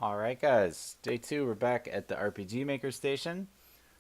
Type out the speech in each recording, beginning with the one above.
Alright guys, day 2, we're back at the RPG Maker station.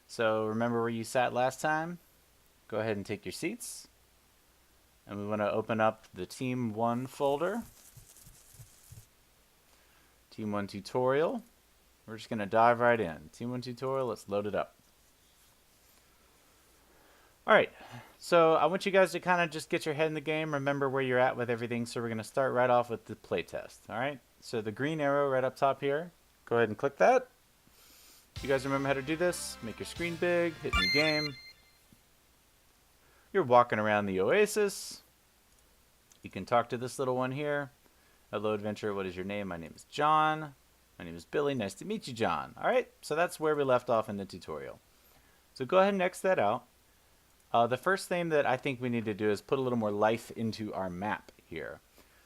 So remember where you sat last time? Go ahead and take your seats. And we want to open up the Team 1 folder. Team 1 tutorial. We're just going to dive right in. Team 1 tutorial, let's load it up. Alright, so I want you guys to kind of just get your head in the game, remember where you're at with everything. So we're going to start right off with the playtest. Alright, so the green arrow right up top here, go ahead and click that. You guys remember how to do this? Make your screen big, hit new game. You're walking around the oasis. You can talk to this little one here. Hello, adventurer. What is your name? My name is John. My name is Billy. Nice to meet you, John. All right, so that's where we left off in the tutorial. So go ahead and X that out. The first thing that I think we need to do is put a little more life into our map here.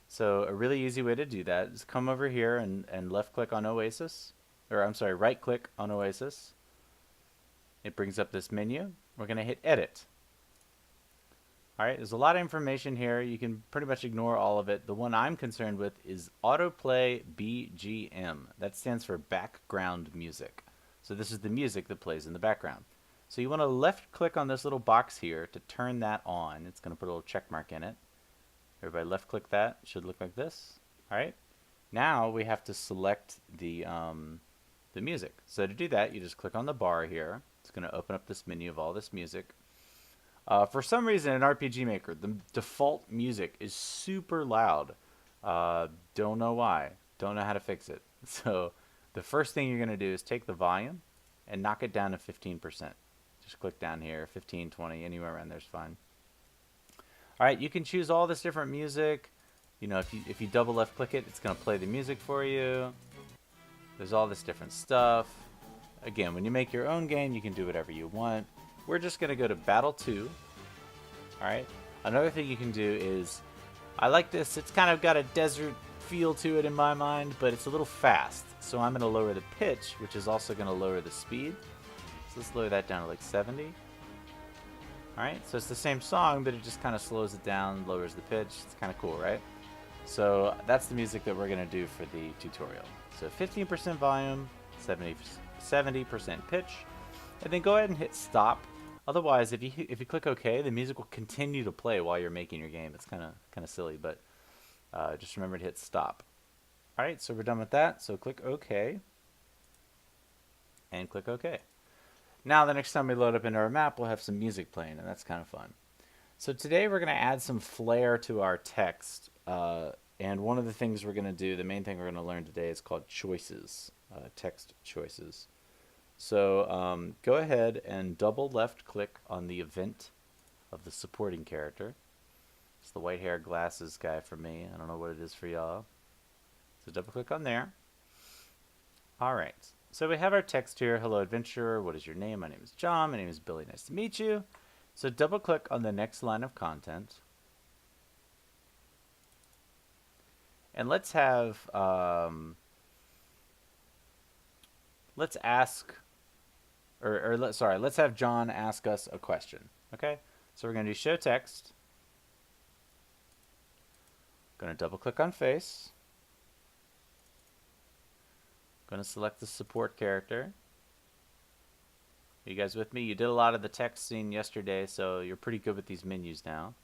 So a really easy way to do that is come over here and left click on Oasis. Or I'm sorry, right click on Oasis. It brings up this menu. We're going to hit Edit. Alright, there's a lot of information here. You can pretty much ignore all of it. The one I'm concerned with is Autoplay BGM. That stands for background music. So this is the music that plays in the background. So you want to left click on this little box here to turn that on. It's going to put a little check mark in it. Everybody left click that. It should look like this. Alright, now we have to select the music. So to do that, you just click on the bar here. It's going to open up this menu of all this music. For some reason in RPG Maker, the default music is super loud. Don't know why. Don't know how to fix it. So the first thing you're going to do is take the volume and knock it down to 15%. Just click down here, 15, 20, anywhere around there's fine. All right, you can choose all this different music. You know, if you double left click it, it's going to play the music for you. There's all this different stuff. Again, when you make your own game, you can do whatever you want. We're just going to go to Battle 2. Alright. Another thing you can do is, I like this. It's kind of got a desert feel to it in my mind, but it's a little fast. So I'm going to lower the pitch, which is also going to lower the speed. So let's lower that down to like 70. Alright, so it's the same song, but it just kind of slows it down, lowers the pitch. It's kind of cool, right? So that's the music that we're going to do for the tutorial. So 15% volume, 70% pitch. And then go ahead and hit stop. Otherwise, if you click OK, the music will continue to play while you're making your game. It's kind of silly, but just remember to hit stop. All right, so we're done with that. So click OK and click OK. Now the next time we load up into our map, we'll have some music playing, and that's kind of fun. So today we're going to add some flair to our text. And one of the things we're going to do, the main thing we're going to learn today is called choices, text choices. So go ahead and double left click on the event of the supporting character. It's the white hair glasses guy for me. I don't know what it is for y'all. So double click on there. Alright, so we have our text here. Hello adventurer, what is your name? My name is John, my name is Billy, nice to meet you. So double click on the next line of content. And let's have, let's ask, let's have John ask us a question. Okay, so we're going to do show text. Going to double click on face. Going to select the support character. Are you guys with me? You did a lot of the texting yesterday, so you're pretty good with these menus now.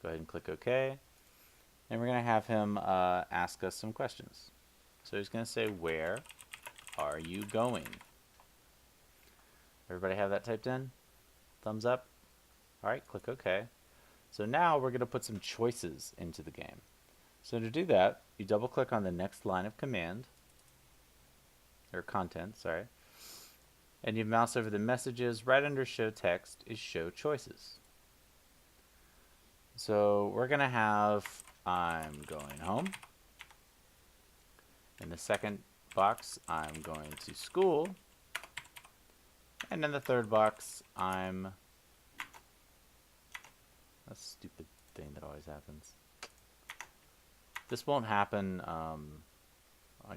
Go ahead and click OK. And we're going to have him ask us some questions. So he's going to say, where are you going? Everybody have that typed in? Thumbs up? Alright, click OK. So now we're going to put some choices into the game. So to do that, you double click on the next line of command, or content, sorry. And you mouse over the messages. Right under show text is show choices. So we're going to have I'm going home. In the second box, I'm going to school. And in the third box, I'm... That's a stupid thing that always happens. This won't happen on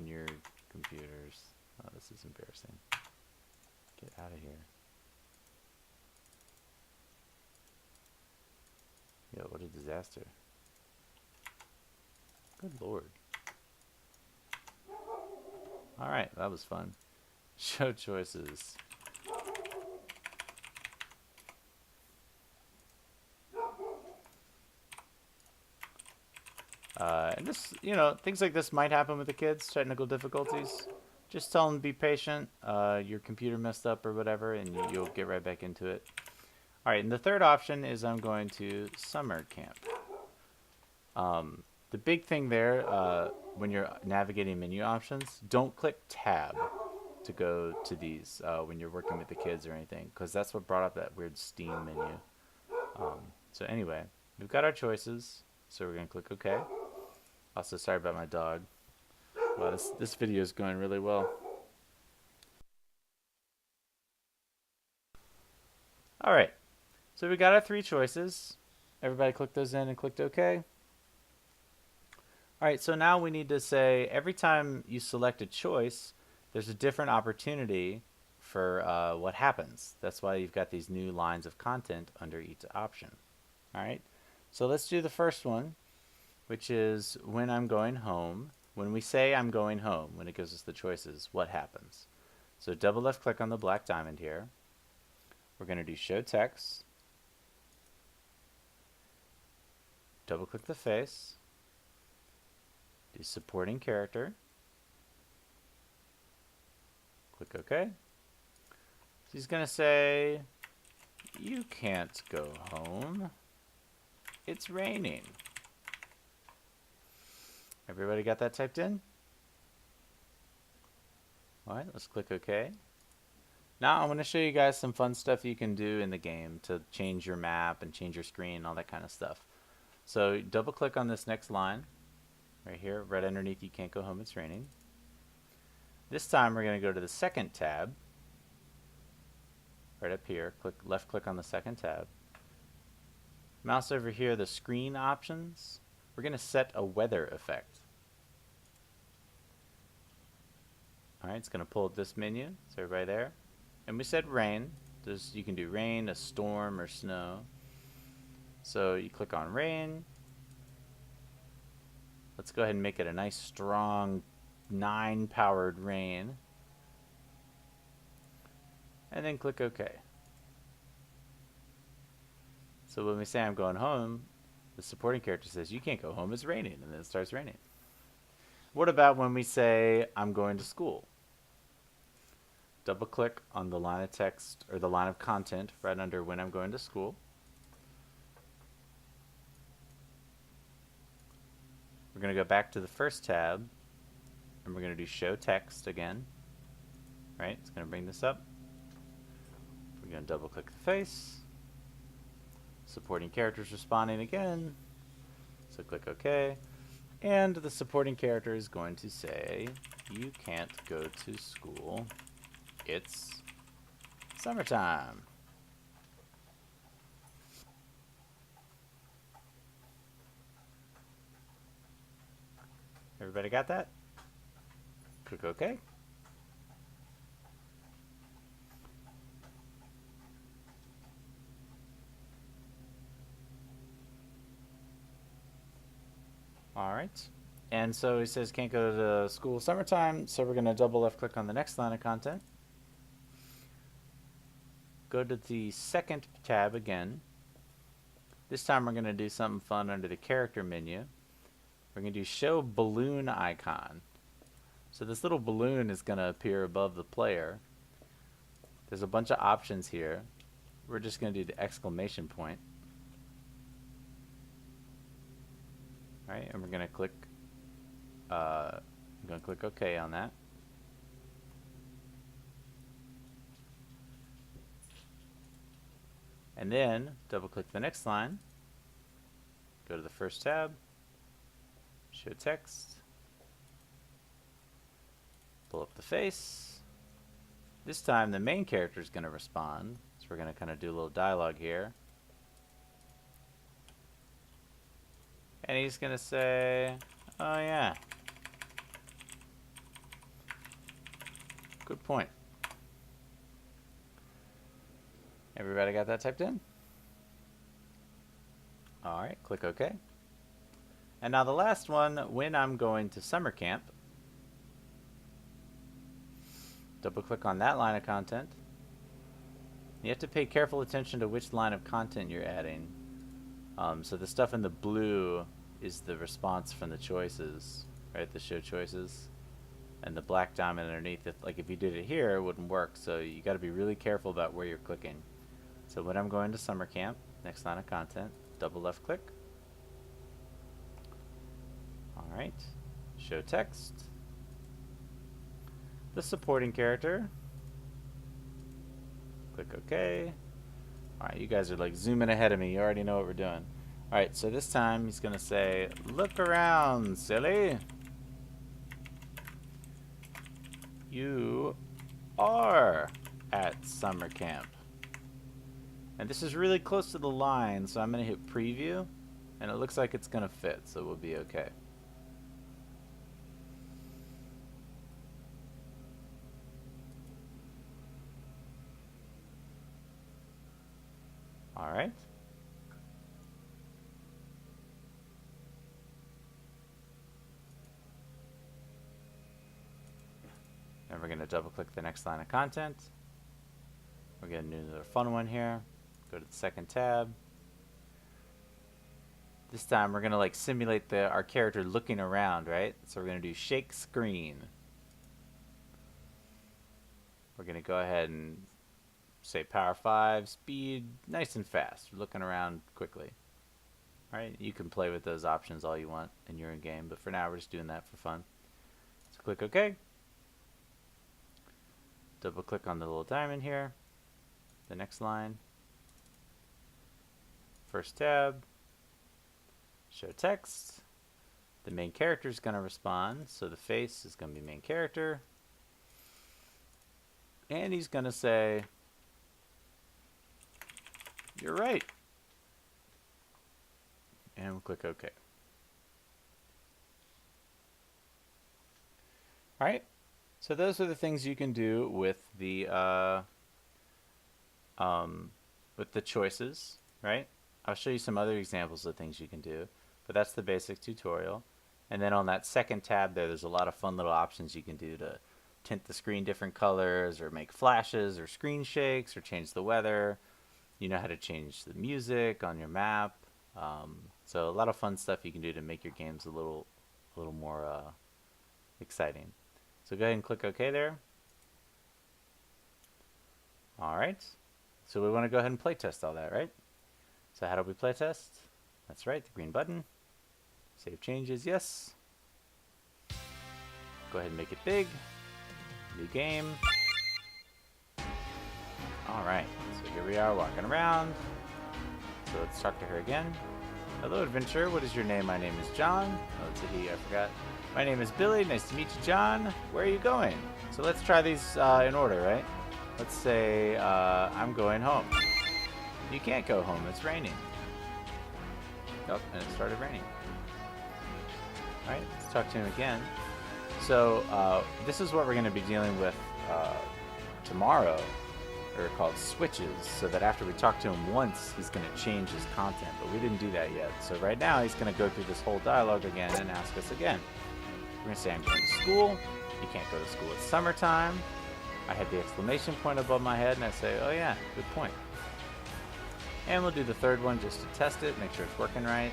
your computers. Oh, this is embarrassing. Get out of here. Yo, what a disaster. Good lord. All right, that was fun. Show choices. And this, things like this might happen with the kids, technical difficulties. Just tell them to be patient. Your computer messed up or whatever, and you'll get right back into it. All right, and the third option is I'm going to summer camp. The big thing there, when you're navigating menu options, don't click tab to go to these when you're working with the kids or anything, because that's what brought up that weird Steam menu. So anyway, we've got our choices, so we're going to click OK. Also, sorry about my dog. Wow, this video is going really well. All right, so we got our 3 choices. Everybody clicked those in and clicked OK. All right, so now we need to say every time you select a choice, there's a different opportunity for what happens. That's why you've got these new lines of content under each option. All right, so let's do the first one, which is when I'm going home. When we say I'm going home, when it gives us the choices, what happens? So double left click on the black diamond here. We're going to do show text. Double click the face. Do supporting character. Click OK. So he's going to say, you can't go home. It's raining. Everybody got that typed in? All right, let's click OK. Now I'm going to show you guys some fun stuff you can do in the game to change your map and change your screen and all that kind of stuff. So double click on this next line right here, right underneath you can't go home, it's raining. This time we're going to go to the second tab, right up here, left click on the second tab. Mouse over here, the screen options, we're going to set a weather effect. Alright, it's going to pull up this menu, so everybody there. And we said rain. You can do rain, a storm, or snow. So you click on rain. Let's go ahead and make it a nice strong 9 powered rain. And then click OK. So when we say I'm going home, the supporting character says you can't go home, it's raining, and then it starts raining. What about when we say I'm going to school? Double click on the line of text or the line of content right under when I'm going to school. We're going to go back to the first tab and we're going to do show text again. Right? It's going to bring this up. We're going to double click the face. Supporting characters responding again. So click OK. And the supporting character is going to say, you can't go to school. It's summertime. Everybody got that? Click OK. All right. And so he says can't go to school summertime, so we're going to double left click on the next line of content. Go to the second tab again. This time we're going to do something fun under the character menu. We're going to do show balloon icon. So this little balloon is going to appear above the player. There's a bunch of options here. We're just going to do the exclamation point. All right, and we're going to click I'm going to click OK on that. And then double click the next line. Go to the first tab. Show text. Pull up the face. This time the main character is going to respond. So we're going to kind of do a little dialogue here. And he's going to say, oh yeah. Good point. Everybody got that typed in? All right, click OK. And now the last one, when I'm going to summer camp. Double click on that line of content. You have to pay careful attention to which line of content you're adding. So the stuff in the blue is the response from the choices, right? The show choices. And the black diamond underneath it, like if you did it here, it wouldn't work. So you got to be really careful about where you're clicking. So when I'm going to summer camp, next line of content, double left click. All right, show text. The supporting character. Click OK. All right, you guys are like zooming ahead of me. You already know what we're doing. All right, so this time he's gonna say, "Look around, silly. You are at summer camp." And this is really close to the line, so I'm going to hit preview, and it looks like it's going to fit, so we'll be okay. All right. And we're going to double click the next line of content. We're going to do another fun one here. Go to the second tab. This time we're going to like simulate our character looking around, right? So we're going to do shake screen. We're going to go ahead and say power 5, speed, nice and fast. We're looking around quickly. All right, you can play with those options all you want in your in-game, but for now we're just doing that for fun. So click OK. Double click on the little diamond here. The next line. First tab. Show text. The main character is going to respond, so the face is going to be main character. And he's going to say, "You're right." And we'll click OK. All right. So those are the things you can do with the choices, right? I'll show you some other examples of things you can do, but that's the basic tutorial. And then on that second tab there's a lot of fun little options you can do to tint the screen different colors, or make flashes, or screen shakes, or change the weather. You know how to change the music on your map. So a lot of fun stuff you can do to make your games a little more exciting. So go ahead and click OK there. All right. So we want to go ahead and play test all that, right? So how do we play test? That's right, the green button. Save changes, yes. Go ahead and make it big. New game. All right, so here we are walking around. So let's talk to her again. "Hello, adventurer. What is your name?" "My name is John." Oh, it's a he, I forgot. "My name is Billy. Nice to meet you, John. Where are you going?" So let's try these in order, right? Let's say I'm going home. You can't go home. It's raining. Nope, and it started raining. All right, let's talk to him again. So this is what we're going to be dealing with tomorrow. Are called switches, so that after we talk to him once, he's going to change his content, but we didn't do that yet. So right now he's going to go through this whole dialogue again and ask us again. We're going to say, "I'm going to school." You can't go to school. It's summertime. I had the exclamation point above my head, and I say, "Oh yeah, good point." And we'll do the third one just to test it, make sure it's working right.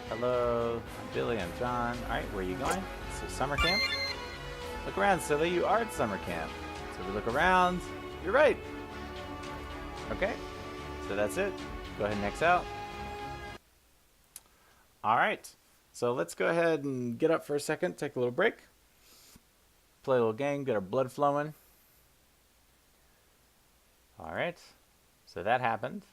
"Hello, I'm Billy, I'm John." "All right, where are you going?" "So summer camp." "Look around, silly, you are at summer camp." So we look around. "You're right." Okay, so that's it. Go ahead and X out. All right, so let's go ahead and get up for a second, take a little break, play a little game, get our blood flowing. All right, so that happened.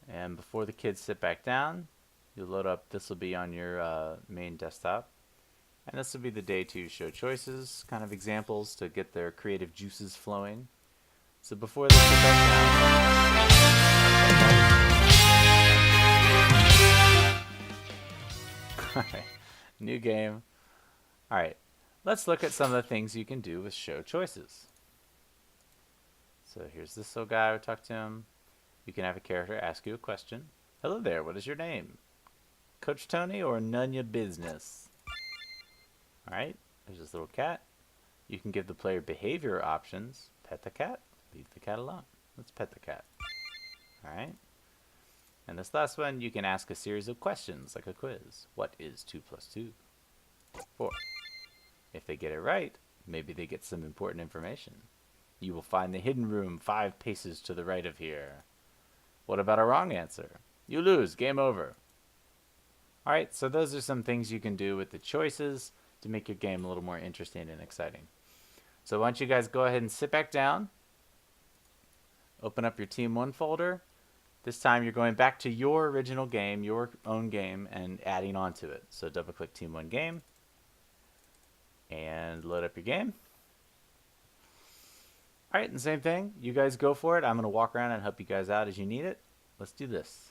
And before the kids sit back down, you'll load up, this will be on your main desktop. And this will be the day 2 show choices, kind of examples to get their creative juices flowing. So before they sit back down, alright, new game. Alright, let's look at some of the things you can do with show choices. So here's this little guy, we talked to him. You can have a character ask you a question. "Hello there, what is your name? Coach Tony or none your business?" Alright, there's this little cat. You can give the player behavior options. Pet the cat, leave the cat alone. Let's pet the cat. Alright. And this last one, you can ask a series of questions like a quiz. What is 2 plus 2? 4. If they get it right, maybe they get some important information. You will find the hidden room 5 paces to the right of here. What about a wrong answer? You lose. Game over. Alright, so those are some things you can do with the choices to make your game a little more interesting and exciting. So why don't you guys go ahead and sit back down. Open up your Team 1 folder. This time you're going back to your original game, your own game, and adding on to it. So double click Team 1 game and load up your game. Alright, and same thing. You guys go for it. I'm going to walk around and help you guys out as you need it. Let's do this.